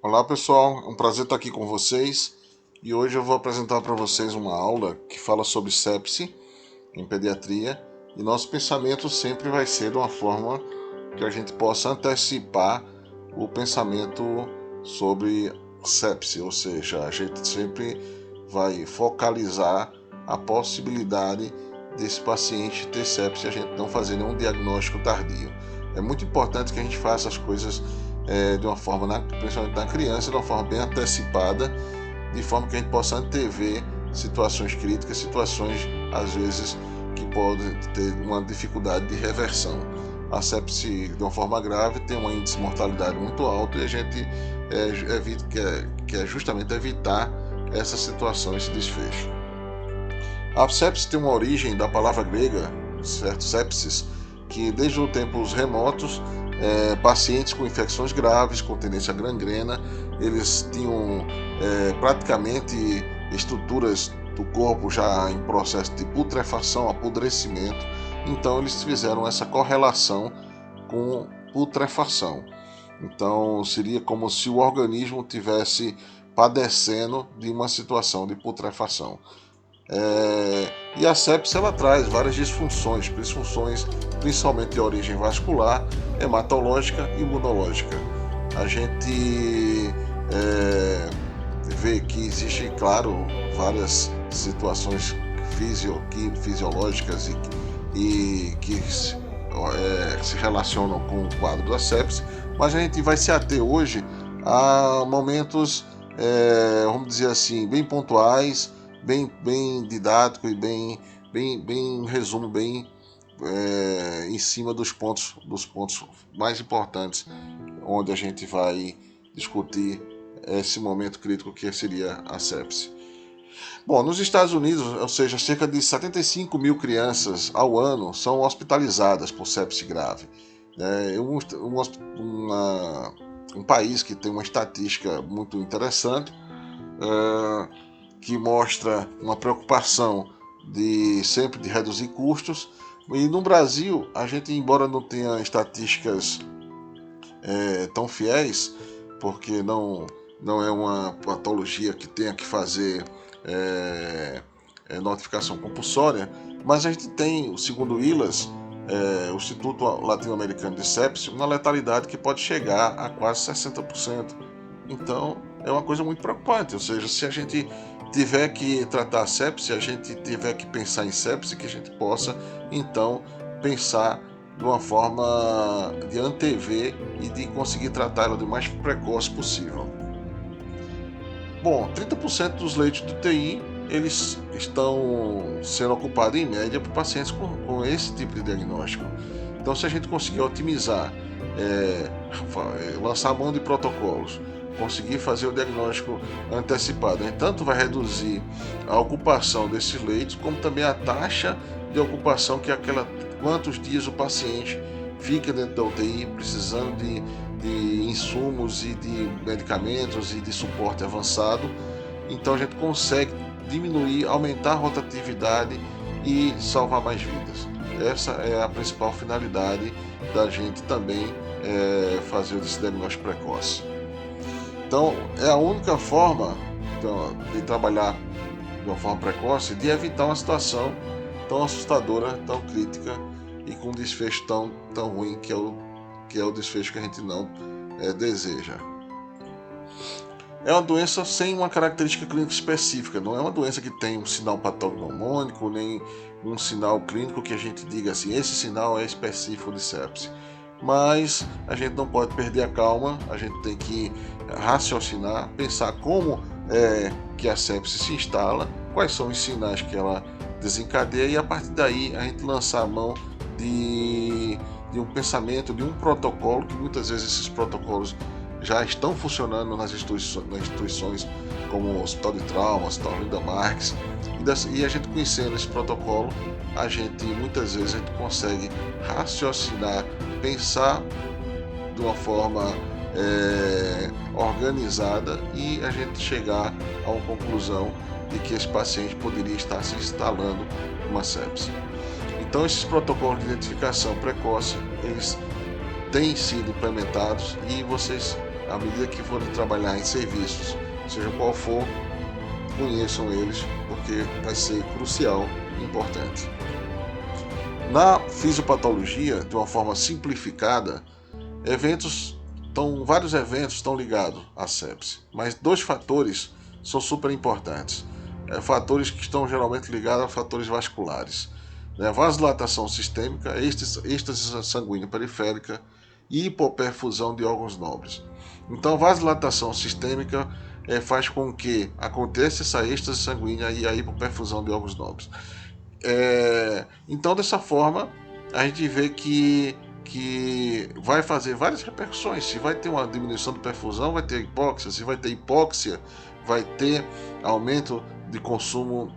Olá pessoal, é um prazer estar aqui com vocês e hoje eu vou apresentar para vocês uma aula que fala sobre sepse em pediatria e nosso pensamento sempre vai ser de uma forma que a gente possa antecipar o pensamento sobre sepse, ou seja, a gente sempre vai focalizar a possibilidade desse paciente ter sepse e a gente não fazer nenhum diagnóstico tardio. É muito importante que a gente faça as coisas de uma forma, principalmente na criança, de uma forma bem antecipada, de forma que a gente possa antever situações críticas, situações às vezes que podem ter uma dificuldade de reversão. A sepse, de uma forma grave, tem um índice de mortalidade muito alto e a gente quer justamente evitar essa situação, esse desfecho. A sepse tem uma origem da palavra grega, certo? Sepsis, que desde os tempos remotos, pacientes com infecções graves, com tendência à gangrena, eles tinham praticamente estruturas do corpo já em processo de putrefação, apodrecimento, então eles fizeram essa correlação com putrefação. Então seria como se o organismo tivesse padecendo de uma situação de putrefação. E a sepse ela traz várias disfunções, principalmente de origem vascular, hematológica e imunológica. A gente vê que existe, claro, várias situações fisiológicas e que se relacionam com o quadro da sepse, mas a gente vai se ater hoje a momentos, vamos dizer assim, bem pontuais, bem didático e bem resumo, em cima dos pontos mais importantes, onde a gente vai discutir esse momento crítico que seria a sepse. Bom, nos Estados Unidos, ou seja, cerca de 75 mil crianças ao ano são hospitalizadas por sepse grave. Um país que tem uma estatística muito interessante, que mostra uma preocupação de sempre de reduzir custos. E no Brasil, a gente, embora não tenha estatísticas tão fiéis, porque não é uma patologia que tenha que fazer notificação compulsória, mas a gente tem, segundo o ILAS, o Instituto Latino-Americano de Sepse, uma letalidade que pode chegar a quase 60%. Então, é uma coisa muito preocupante, ou seja, se a gente tiver que tratar a sepse, a gente tiver que pensar em sepse, que a gente possa, então, pensar de uma forma de antever e de conseguir tratá-la o mais precoce possível. Bom, 30% dos leitos do UTI eles estão sendo ocupados em média por pacientes com esse tipo de diagnóstico. Então, se a gente conseguir otimizar, lançar a mão de protocolos, conseguir fazer o diagnóstico antecipado, tanto vai reduzir a ocupação desses leitos, como também a taxa de ocupação, que é aquela quantos dias o paciente fica dentro da UTI precisando de insumos e de medicamentos e de suporte avançado. Então a gente consegue diminuir, aumentar a rotatividade e salvar mais vidas. Essa é a principal finalidade da gente também fazer esse diagnóstico precoce. Então é a única forma de trabalhar de uma forma precoce de evitar uma situação tão assustadora, tão crítica e com um desfecho tão ruim que é o desfecho que a gente não deseja. É uma doença sem uma característica clínica específica, não é uma doença que tem um sinal patognomônico, nem um sinal clínico que a gente diga assim, esse sinal é específico de sepse. Mas a gente não pode perder a calma, a gente tem que raciocinar, pensar como é que a sepse se instala, quais são os sinais que ela desencadeia e a partir daí a gente lançar a mão de um pensamento, de um protocolo, que muitas vezes esses protocolos já estão funcionando nas instituições como o Hospital de Trauma, o Hospital Linda Marques, e a gente conhecendo esse protocolo, muitas vezes a gente consegue raciocinar, pensar de uma forma organizada e a gente chegar a uma conclusão de que esse paciente poderia estar se instalando uma sepse. Então esses protocolos de identificação precoce, eles têm sido implementados e vocês à medida que forem trabalhar em serviços, seja qual for, conheçam eles, porque vai ser crucial e importante. Na fisiopatologia, de uma forma simplificada, vários eventos estão ligados à sepse, mas 2 fatores são super importantes. Fatores que estão geralmente ligados a fatores vasculares, né? Vasodilatação sistêmica, êxtase sanguínea periférica e hipoperfusão de órgãos nobres. Então, a vasodilatação sistêmica faz com que aconteça essa êxtase sanguínea e a hipoperfusão de órgãos nobres. Então, dessa forma, a gente vê que vai fazer várias repercussões. Se vai ter uma diminuição de perfusão, vai ter hipóxia. Se vai ter hipóxia, vai ter aumento de consumo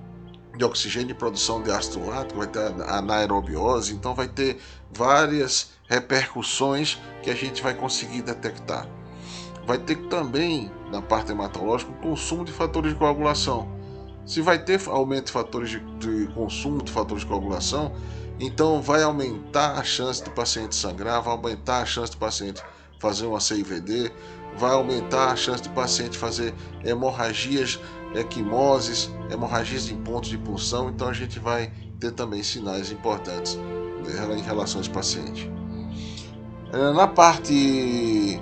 de oxigênio e produção de ácido lático, vai ter a anaerobiose. Então, vai ter várias repercussões que a gente vai conseguir detectar. Vai ter também, na parte hematológica, o consumo de fatores de coagulação. Se vai ter aumento de fatores de consumo de fatores de coagulação, então vai aumentar a chance do paciente sangrar, vai aumentar a chance do paciente fazer uma CIVD, vai aumentar a chance do paciente fazer hemorragias, equimoses, hemorragias em pontos de punção. Então a gente vai ter também sinais importantes em relação a esse paciente. Na parte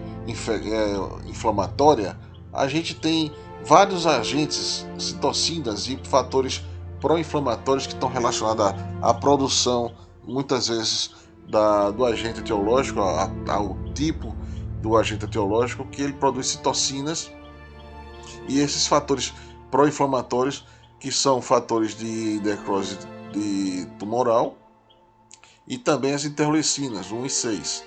inflamatória, a gente tem vários agentes, citocinas e fatores pró-inflamatórios que estão relacionados à produção, muitas vezes, do agente etiológico, ao tipo do agente etiológico, que ele produz citocinas, e esses fatores pró-inflamatórios, que são fatores de necrose tumoral, e também as interleucinas 1 e 6.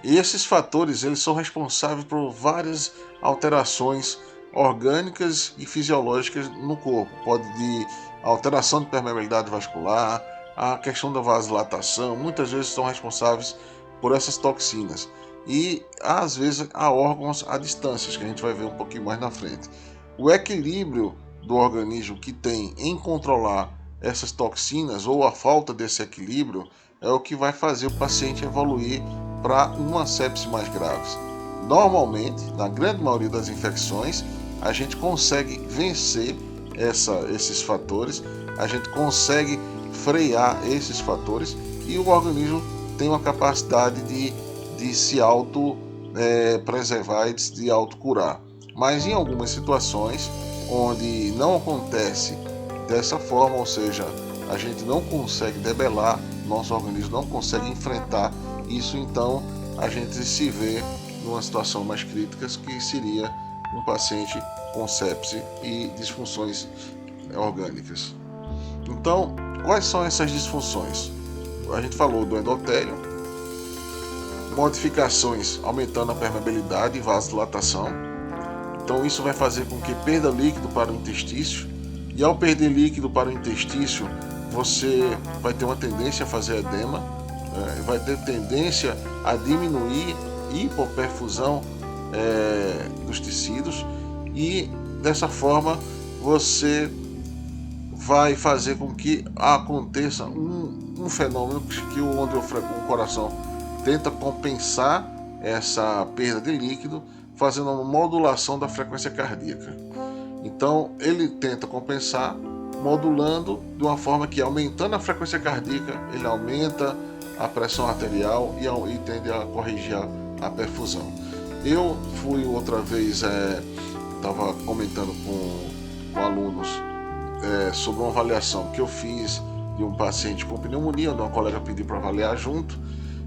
E esses fatores eles são responsáveis por várias alterações orgânicas e fisiológicas no corpo. Pode de alteração de permeabilidade vascular, a questão da vasodilatação, muitas vezes são responsáveis por essas toxinas. E às vezes há órgãos a distâncias, que a gente vai ver um pouquinho mais na frente. O equilíbrio do organismo que tem em controlar essas toxinas, ou a falta desse equilíbrio, é o que vai fazer o paciente evoluir para uma sepse mais grave. Normalmente, na grande maioria das infecções, a gente consegue vencer esses fatores, a gente consegue frear esses fatores e o organismo tem uma capacidade de se auto-preservar e de se auto-curar. Mas em algumas situações onde não acontece dessa forma, ou seja, a gente não consegue debelar, nosso organismo não consegue enfrentar isso, então a gente se vê numa situação mais crítica, que seria um paciente com sepse e disfunções orgânicas. Então, quais são essas disfunções? A gente falou do endotélio, modificações aumentando a permeabilidade e vasodilatação. Então isso vai fazer com que perda líquido para o intestício, e ao perder líquido para o intestício, você vai ter uma tendência a fazer edema, vai ter tendência a diminuir hipoperfusão dos tecidos, e dessa forma você vai fazer com que aconteça um fenômeno onde o coração tenta compensar essa perda de líquido, fazendo uma modulação da frequência cardíaca. Então ele tenta compensar modulando de uma forma que, aumentando a frequência cardíaca, ele aumenta a pressão arterial e tende a corrigir a perfusão. Eu fui outra vez, estava comentando com alunos sobre uma avaliação que eu fiz de um paciente com pneumonia, onde uma colega pediu para avaliar junto,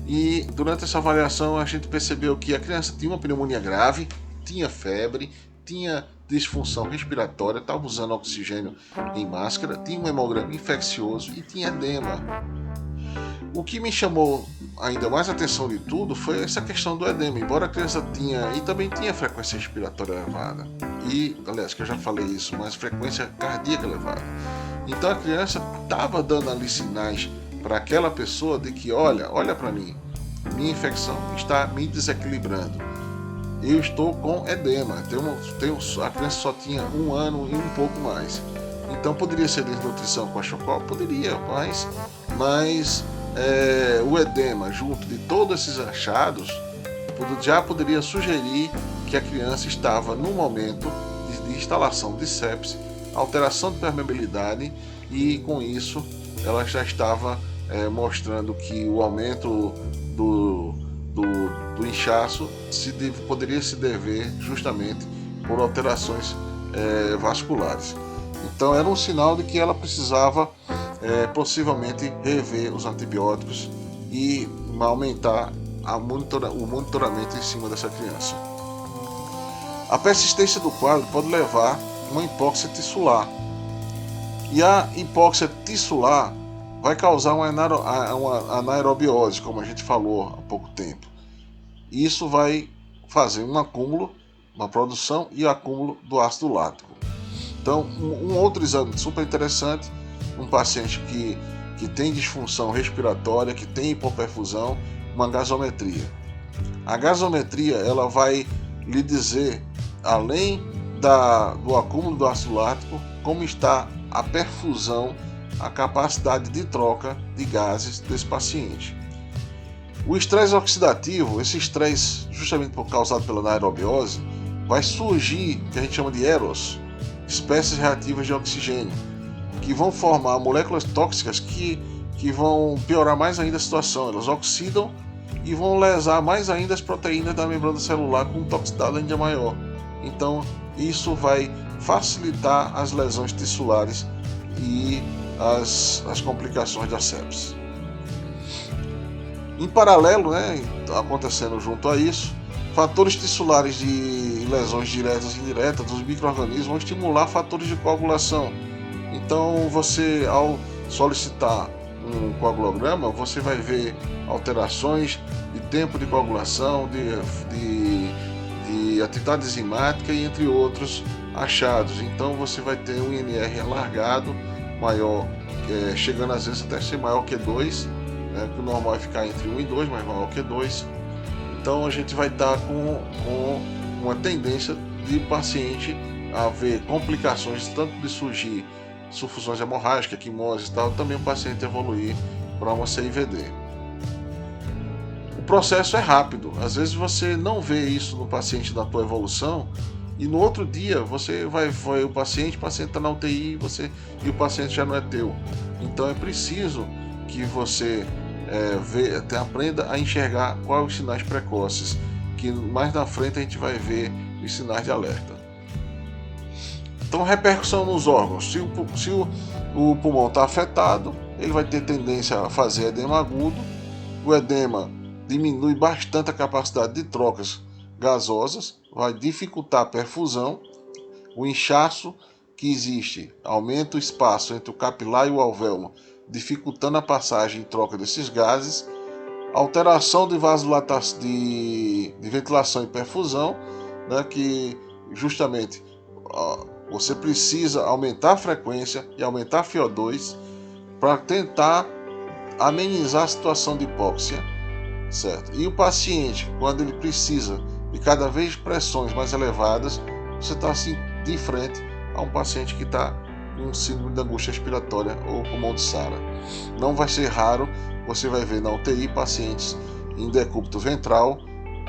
e durante essa avaliação a gente percebeu que a criança tinha uma pneumonia grave, tinha febre, tinha disfunção respiratória, estava usando oxigênio em máscara, tinha um hemograma infeccioso e tinha edema. O que me chamou ainda mais atenção de tudo foi essa questão do edema, embora a criança também tinha frequência respiratória elevada, e aliás, que eu já falei isso, mas frequência cardíaca elevada. Então a criança estava dando ali sinais para aquela pessoa de que, olha para mim, minha infecção está me desequilibrando, eu estou com edema, a criança só tinha 1 ano e um pouco mais. Então poderia ser desnutrição com achocol? Poderia, mas o edema, junto de todos esses achados, já poderia sugerir que a criança estava no momento de instalação de sepse, alteração de permeabilidade, e com isso ela já estava mostrando que o aumento do inchaço poderia se dever justamente por alterações vasculares. Então era um sinal de que ela precisava possivelmente rever os antibióticos e aumentar o monitoramento em cima dessa criança. A persistência do quadro pode levar a uma hipóxia tissular, e a hipóxia tissular vai causar uma anaerobiose, como a gente falou há pouco tempo. Isso vai fazer um acúmulo, uma produção e acúmulo do ácido lático. Então, um outro exame super interessante, um paciente que tem disfunção respiratória, que tem hipoperfusão, uma gasometria. A gasometria ela vai lhe dizer, além do acúmulo do ácido lático, como está a perfusão, a capacidade de troca de gases desse paciente. O estresse oxidativo, esse estresse justamente causado pela anaerobiose, vai surgir o que a gente chama de EROS, espécies reativas de oxigênio, que vão formar moléculas tóxicas que vão piorar mais ainda a situação. Elas oxidam e vão lesar mais ainda as proteínas da membrana celular com toxicidade ainda maior. Então isso vai facilitar as lesões tissulares e as complicações da sepse. Em paralelo, acontecendo junto a isso, fatores tissulares de lesões diretas e indiretas dos micro-organismos vão estimular fatores de coagulação. Então você, ao solicitar um coagulograma, você vai ver alterações de tempo de coagulação, de atividade enzimática e entre outros achados. Então você vai ter um INR alargado, maior, chegando às vezes até ser maior que 2, que o normal é ficar entre 1 e 2, mas maior que 2. Então a gente vai estar com uma tendência de paciente a ver complicações, tanto de surgir sufusões hemorrágicas, quimose e tal, também o paciente evoluir para uma CIVD. O processo é rápido, às vezes você não vê isso no paciente na tua evolução, e no outro dia você vai ver o paciente está na UTI e o paciente já não é teu. Então é preciso que você aprenda a enxergar quais os sinais precoces, que mais na frente a gente vai ver os sinais de alerta. Então, repercussão nos órgãos. Se o pulmão está afetado, ele vai ter tendência a fazer edema agudo. O edema diminui bastante a capacidade de trocas gasosas, vai dificultar a perfusão. O inchaço que existe aumenta o espaço entre o capilar e o alvéolo, dificultando a passagem e troca desses gases. Alteração de vasodilatação, de ventilação e perfusão, que justamente você precisa aumentar a frequência e aumentar a FiO2 para tentar amenizar a situação de hipóxia, certo? E o paciente, quando ele precisa de cada vez pressões mais elevadas, você está assim de frente a um paciente que está com síndrome de angústia respiratória ou pulmão de Sara. Não vai ser raro, você vai ver na UTI pacientes em decúbito ventral,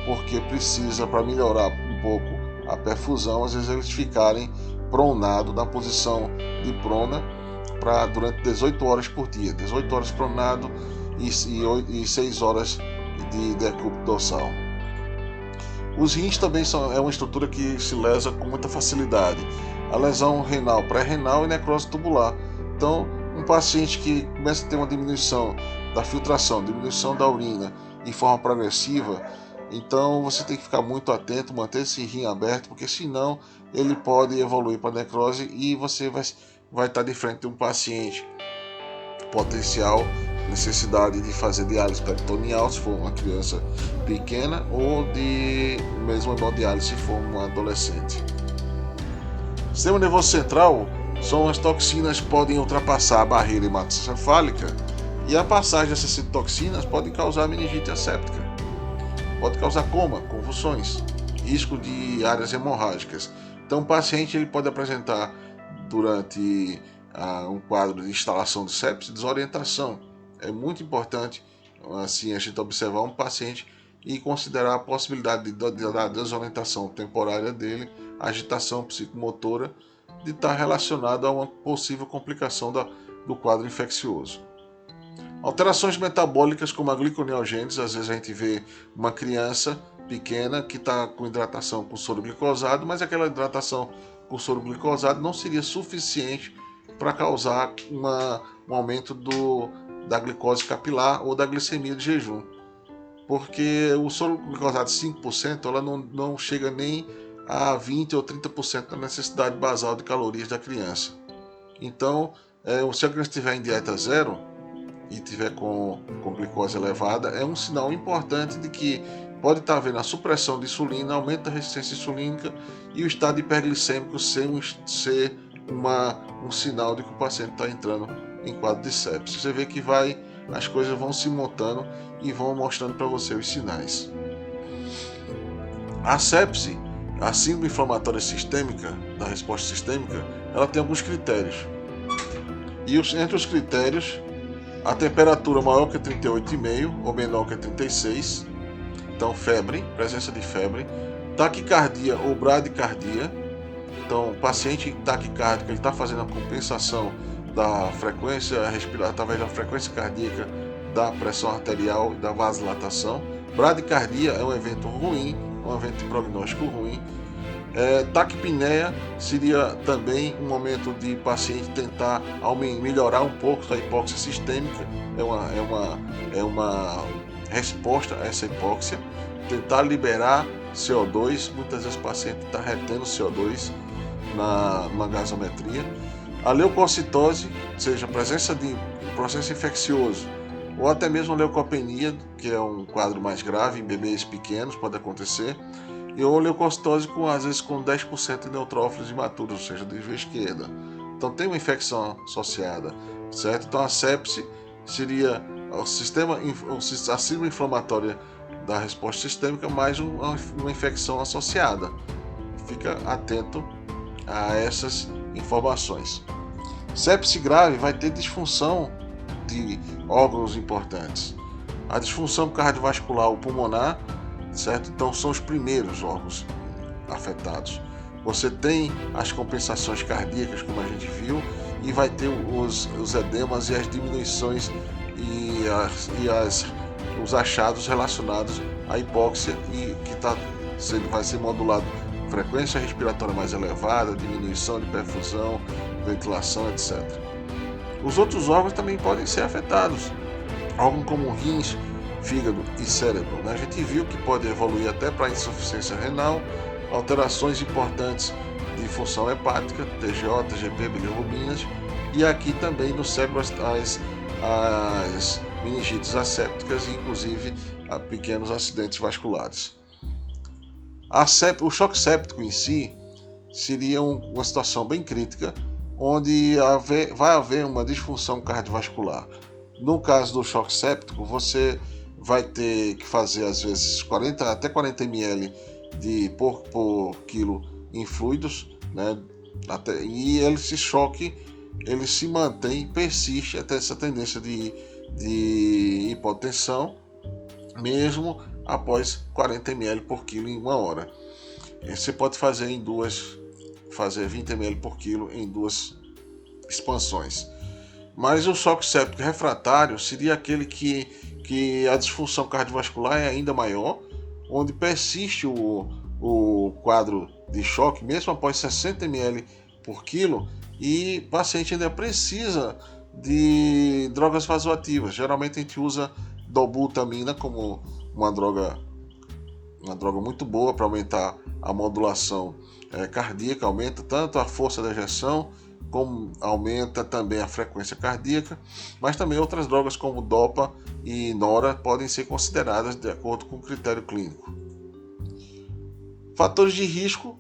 porque precisa, para melhorar um pouco a perfusão, às vezes eles ficarem pronados na posição de prona durante 18 horas por dia, 18 horas pronado e 6 horas de decúbito dorsal. Os rins também é uma estrutura que se lesa com muita facilidade. A lesão renal, pré-renal e necrose tubular. Então, um paciente que começa a ter uma diminuição da filtração, diminuição da urina em forma progressiva, então você tem que ficar muito atento, manter esse rim aberto, porque senão ele pode evoluir para necrose e você vai estar de frente de um paciente potencial necessidade de fazer diálise peritoneal se for uma criança pequena, ou de mesmo hemodiálise se for um adolescente. Sistema nervoso central são as toxinas que podem ultrapassar a barreira hematocefálica, e a passagem dessas toxinas pode causar meningite asséptica, pode causar coma, convulsões, risco de áreas hemorrágicas. Então o paciente ele pode apresentar durante um quadro de instalação de sepse desorientação. É muito importante assim a gente observar um paciente e considerar a possibilidade da desorientação temporária dele, agitação psicomotora, de estar relacionado a uma possível complicação do quadro infeccioso. Alterações metabólicas como a gliconeogênese, às vezes a gente vê uma criança pequena que está com hidratação com soro glicosado, mas aquela hidratação com soro glicosado não seria suficiente para causar um aumento da glicose capilar ou da glicemia de jejum. Porque o soro glicosado 5% ela não chega nem a 20 ou 30% da necessidade basal de calorias da criança. Então, se a criança estiver em dieta zero e tiver com glicose elevada, é um sinal importante de que pode estar havendo a supressão de insulina, aumento da resistência insulínica e o estado hiperglicêmico ser um sinal de que o paciente está entrando em quadro de sepse. Você vê que as coisas vão se montando e vão mostrando para você os sinais. A sepse, a síndrome inflamatória sistêmica, da resposta sistêmica, ela tem alguns critérios. E entre os critérios, a temperatura maior que 38,5 ou menor que 36, então febre, presença de febre, taquicardia ou bradicardia. Então, o paciente taquicárdico, ele está fazendo a compensação da frequência respiratória através da frequência cardíaca, da pressão arterial e da vasodilatação. Bradicardia é um evento ruim, um evento de prognóstico ruim. Taquipneia seria também um momento de paciente tentar melhorar um pouco da hipóxia sistêmica, é uma resposta a essa hipóxia, tentar liberar CO2, muitas vezes o paciente está retendo CO2 na gasometria. A leucocitose, ou seja, a presença de um processo infeccioso, ou até mesmo a leucopenia, que é um quadro mais grave em bebês pequenos, pode acontecer, e ou leucocitose às vezes com 10% de neutrófilos imaturos, ou seja, de via esquerda. Então tem uma infecção associada, certo? Então a sepse seria a síndrome inflamatória da resposta sistêmica mais uma infecção associada. Fica atento a essas informações. Sepse grave vai ter disfunção de órgãos importantes. A disfunção cardiovascular ou pulmonar, certo? Então são os primeiros órgãos afetados. Você tem as compensações cardíacas, como a gente viu, e vai ter os edemas e as diminuições e os achados relacionados à hipóxia e que vai ser modulado frequência respiratória mais elevada, diminuição de perfusão, ventilação, etc. Os outros órgãos também podem ser afetados, órgãos como rins, fígado e cérebro. A gente viu que pode evoluir até para insuficiência renal, alterações importantes de função hepática, TGO, TGP, bilirrubinas, e aqui também no cérebro as meningites assépticas e inclusive pequenos acidentes vasculares. O choque séptico em si seria uma situação bem crítica, onde vai haver uma disfunção cardiovascular. No caso do choque séptico, você vai ter que fazer às vezes até 40 ml por quilo em fluidos, né? E esse choque ele se mantém, persiste até essa tendência de hipotensão, mesmo após 40 ml por quilo em 1 hora. Você pode fazer 20 ml por quilo em 2 expansões. Mas o choque séptico refratário seria aquele que a disfunção cardiovascular é ainda maior, onde persiste o quadro de choque, mesmo após 60 ml por quilo, e o paciente ainda precisa de drogas vasoativas. Geralmente a gente usa dobutamina como uma droga muito boa para aumentar a modulação cardíaca, aumenta tanto a força da ejeção, como aumenta também a frequência cardíaca, mas também outras drogas como dopa e nora podem ser consideradas de acordo com o critério clínico. Fatores de risco: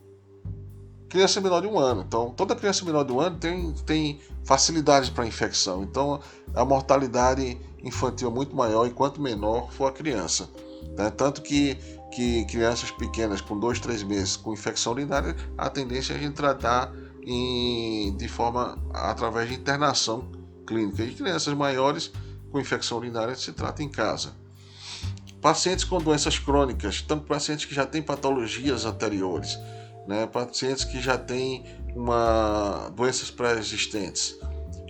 criança menor de 1 ano. Então, toda criança menor de 1 ano tem facilidades para infecção. Então, a mortalidade infantil é muito maior enquanto menor for a criança. Né? Tanto que crianças pequenas com 2, 3 meses com infecção urinária, a tendência é a gente tratar através de internação clínica. E crianças maiores com infecção urinária se trata em casa. Pacientes com doenças crônicas, tanto pacientes que já têm patologias anteriores, né? Pacientes que já têm doenças pré-existentes,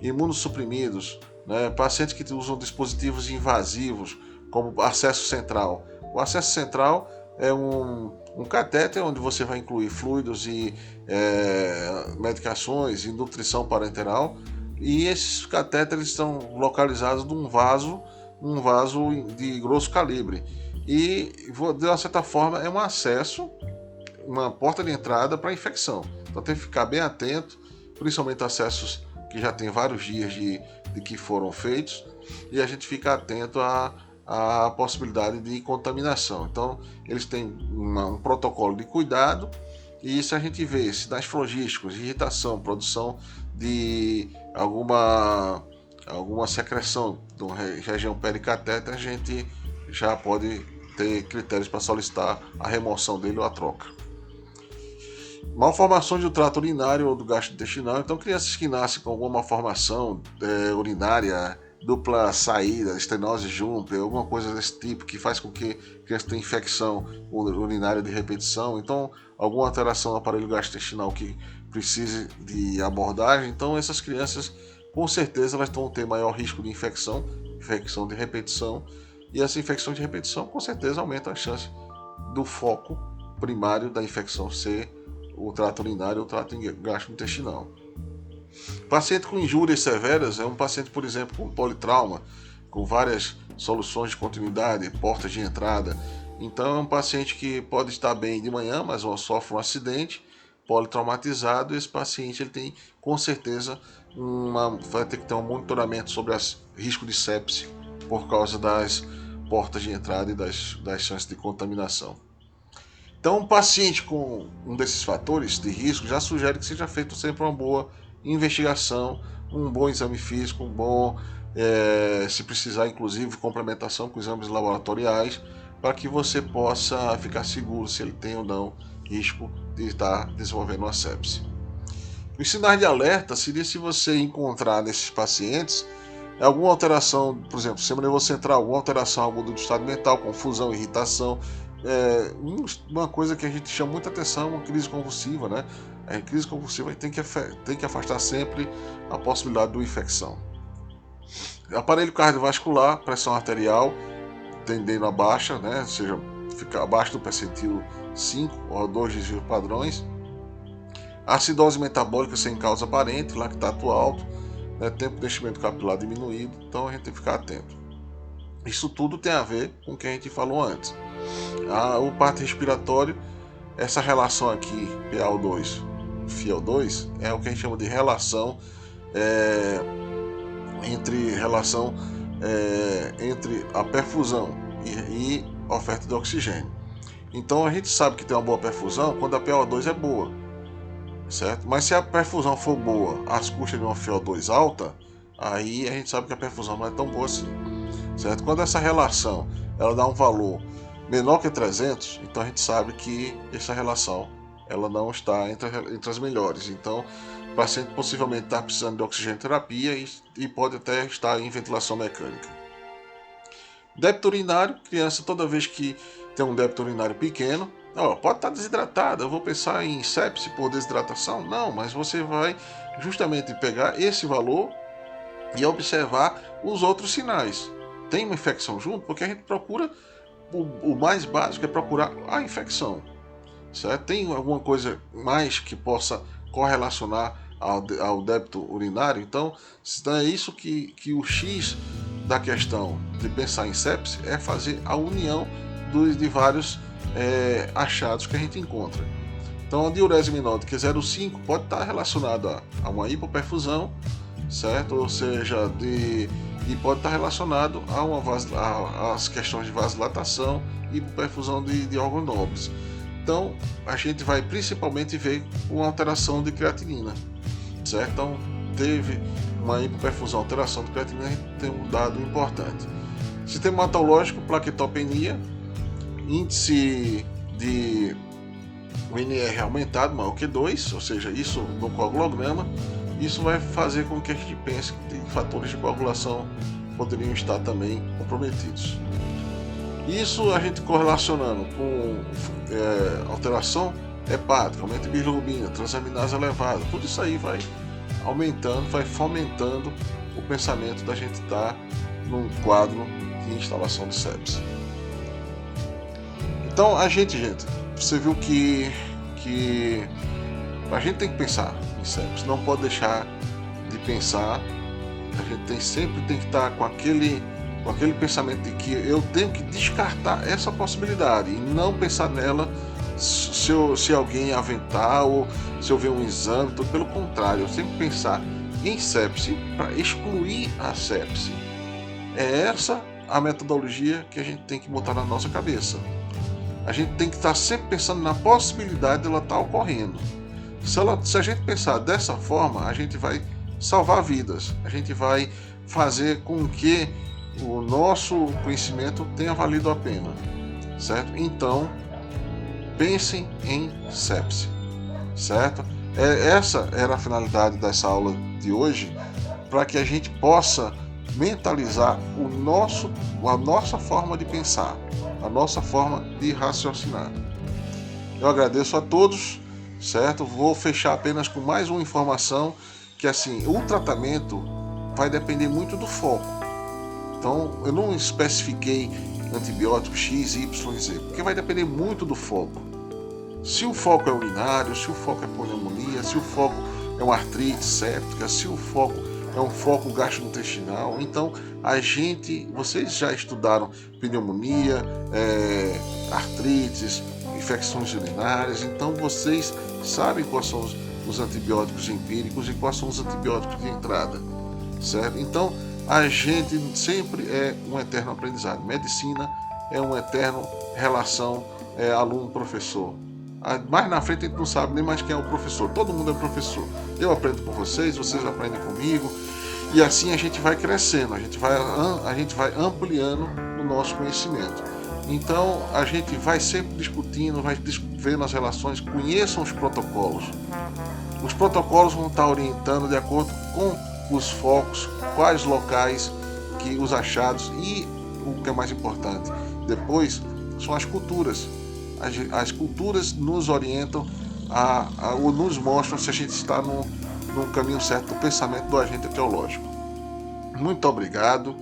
imunossuprimidos, né? Pacientes que usam dispositivos invasivos, como acesso central. O acesso central é um catéter onde você vai incluir fluidos e medicações e nutrição parenteral, e esses catéteres estão localizados num vaso de grosso calibre, e de uma certa forma é um acesso, uma porta de entrada para a infecção. Então tem que ficar bem atento, principalmente acessos que já tem vários dias de que foram feitos, e a gente fica atento à possibilidade de contaminação. Então eles têm um protocolo de cuidado, e se a gente vê sinais flogísticos, irritação, produção de alguma secreção da região pericatéter, a gente já pode ter critérios para solicitar a remoção dele ou a troca. Malformações do trato urinário ou do gastrointestinal. Então, crianças que nascem com alguma malformação urinária, dupla saída, estenose Jumper, alguma coisa desse tipo, que faz com que a criança tenha infecção urinária de repetição, então alguma alteração no aparelho gastrointestinal que precise de abordagem, então essas crianças com certeza elas vão ter maior risco de infecção de repetição, e essa infecção de repetição com certeza aumenta a chance do foco primário da infecção ser o trato urinário ou o trato gastrointestinal. Paciente com injúrias severas é um paciente, por exemplo, com politrauma, com várias soluções de continuidade, portas de entrada. Então é um paciente que pode estar bem de manhã, mas sofre um acidente, politraumatizado, e esse paciente ele tem com certeza vai ter que ter um monitoramento sobre o risco de sepse por causa das portas de entrada e das chances de contaminação. Então, um paciente com um desses fatores de risco já sugere que seja feito sempre uma boa investigação, um bom exame físico, se precisar, inclusive, complementação com exames laboratoriais, para que você possa ficar seguro se ele tem ou não risco de estar desenvolvendo uma sepse. Os sinais de alerta seria se você encontrar nesses pacientes alguma alteração, por exemplo, sistema nervoso central, alguma alteração aguda do estado mental, confusão, irritação. Uma coisa que a gente chama muita atenção é uma crise convulsiva, né? A crise convulsiva tem que afastar sempre a possibilidade de uma infecção. Aparelho cardiovascular, pressão arterial tendendo a baixa, né? Ou seja, ficar abaixo do percentil 5 ou 2 desvios padrões. Acidose metabólica sem causa aparente, lactato alto, né? Tempo de enchimento capilar diminuído, então a gente tem que ficar atento. Isso tudo tem a ver com o que a gente falou antes. O parto respiratório, essa relação aqui, PaO2, FiO2, é o que a gente chama de relação entre a perfusão e a oferta de oxigênio. Então a gente sabe que tem uma boa perfusão quando a PaO2 é boa, certo? Mas se a perfusão for boa às custas de uma FiO2 alta, aí a gente sabe que a perfusão não é tão boa assim, certo? Quando essa relação ela dá um valor menor que 300, então a gente sabe que essa relação ela não está entre as melhores. Então o paciente possivelmente está precisando de oxigênio terapia e pode até estar em ventilação mecânica. Débito urinário, criança toda vez que tem um débito urinário pequeno, pode estar desidratada, eu vou pensar em sepse por desidratação? Não, mas você vai justamente pegar esse valor e observar os outros sinais. Tem uma infecção junto? Porque a gente procura, o mais básico é procurar a infecção, certo? Tem alguma coisa mais que possa correlacionar ao débito urinário? Então é isso que o X da questão de pensar em sepse é fazer a união de vários achados que a gente encontra. Então a diurese menor do que 0,5 pode estar relacionada a uma hipoperfusão, certo? Ou seja, e pode estar relacionado às questões de vasodilatação e perfusão de órgãos nobres. Então, a gente vai principalmente ver uma alteração de creatinina, certo? Então, teve uma hipoperfusão, alteração de creatinina, a gente tem um dado importante. Sistema hematológico, plaquetopenia, índice de UNR aumentado, maior que 2, ou seja, isso no coagulograma. Isso vai fazer com que a gente pense que fatores de coagulação poderiam estar também comprometidos. Isso a gente correlacionando com alteração hepática, aumento de bilirrubina, transaminase elevada, tudo isso aí vai aumentando, vai fomentando o pensamento da gente estar num quadro de instalação de sepse. Então gente, você viu que a gente tem que pensar em sepse, não pode deixar de pensar. A gente sempre tem que estar com aquele pensamento de que eu tenho que descartar essa possibilidade e não pensar nela se alguém aventar ou se eu ver um exame. Pelo contrário, eu sempre pensar em sepse para excluir a sepse. É essa a metodologia que a gente tem que botar na nossa cabeça. A gente tem que estar sempre pensando na possibilidade dela estar ocorrendo. Se a gente pensar dessa forma, a gente vai salvar vidas, a gente vai fazer com que o nosso conhecimento tenha valido a pena, certo? Então, pensem em sepse, certo? Essa era a finalidade dessa aula de hoje, para que a gente possa mentalizar a nossa forma de pensar, a nossa forma de raciocinar. Eu agradeço a todos, certo? Vou fechar apenas com mais uma informação, que assim, o tratamento vai depender muito do foco. Então, eu não especifiquei antibiótico X, Y e Z, porque vai depender muito do foco. Se o foco é urinário, se o foco é pneumonia, se o foco é uma artrite séptica, se o foco é um foco gastrointestinal. Então, vocês já estudaram pneumonia, artrites, infecções urinárias, então vocês sabem quais são os antibióticos empíricos e quais são os antibióticos de entrada, certo? Então, a gente sempre é um eterno aprendizado. Medicina é uma eterna relação aluno-professor. Mais na frente a gente não sabe nem mais quem é o professor. Todo mundo é professor. Eu aprendo com vocês aprendem comigo. E assim a gente vai crescendo, a gente vai ampliando o nosso conhecimento. Então a gente vai sempre discutindo, vai vendo as relações, conheçam os protocolos. Os protocolos vão estar orientando de acordo com os focos, quais locais, que os achados e o que é mais importante, depois são as culturas. As culturas nos orientam ou nos mostram se a gente está no caminho certo do pensamento do agente etiológico. Muito obrigado.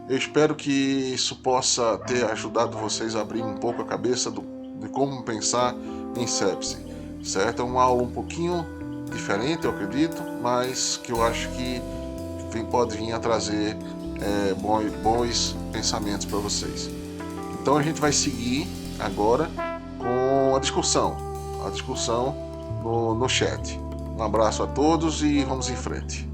Eu espero que isso possa ter ajudado vocês a abrir um pouco a cabeça de como pensar em sepse, certo? É uma aula um pouquinho diferente, eu acredito, mas que eu acho que pode vir a trazer bons pensamentos para vocês. Então a gente vai seguir agora com a discussão no chat. Um abraço a todos e vamos em frente.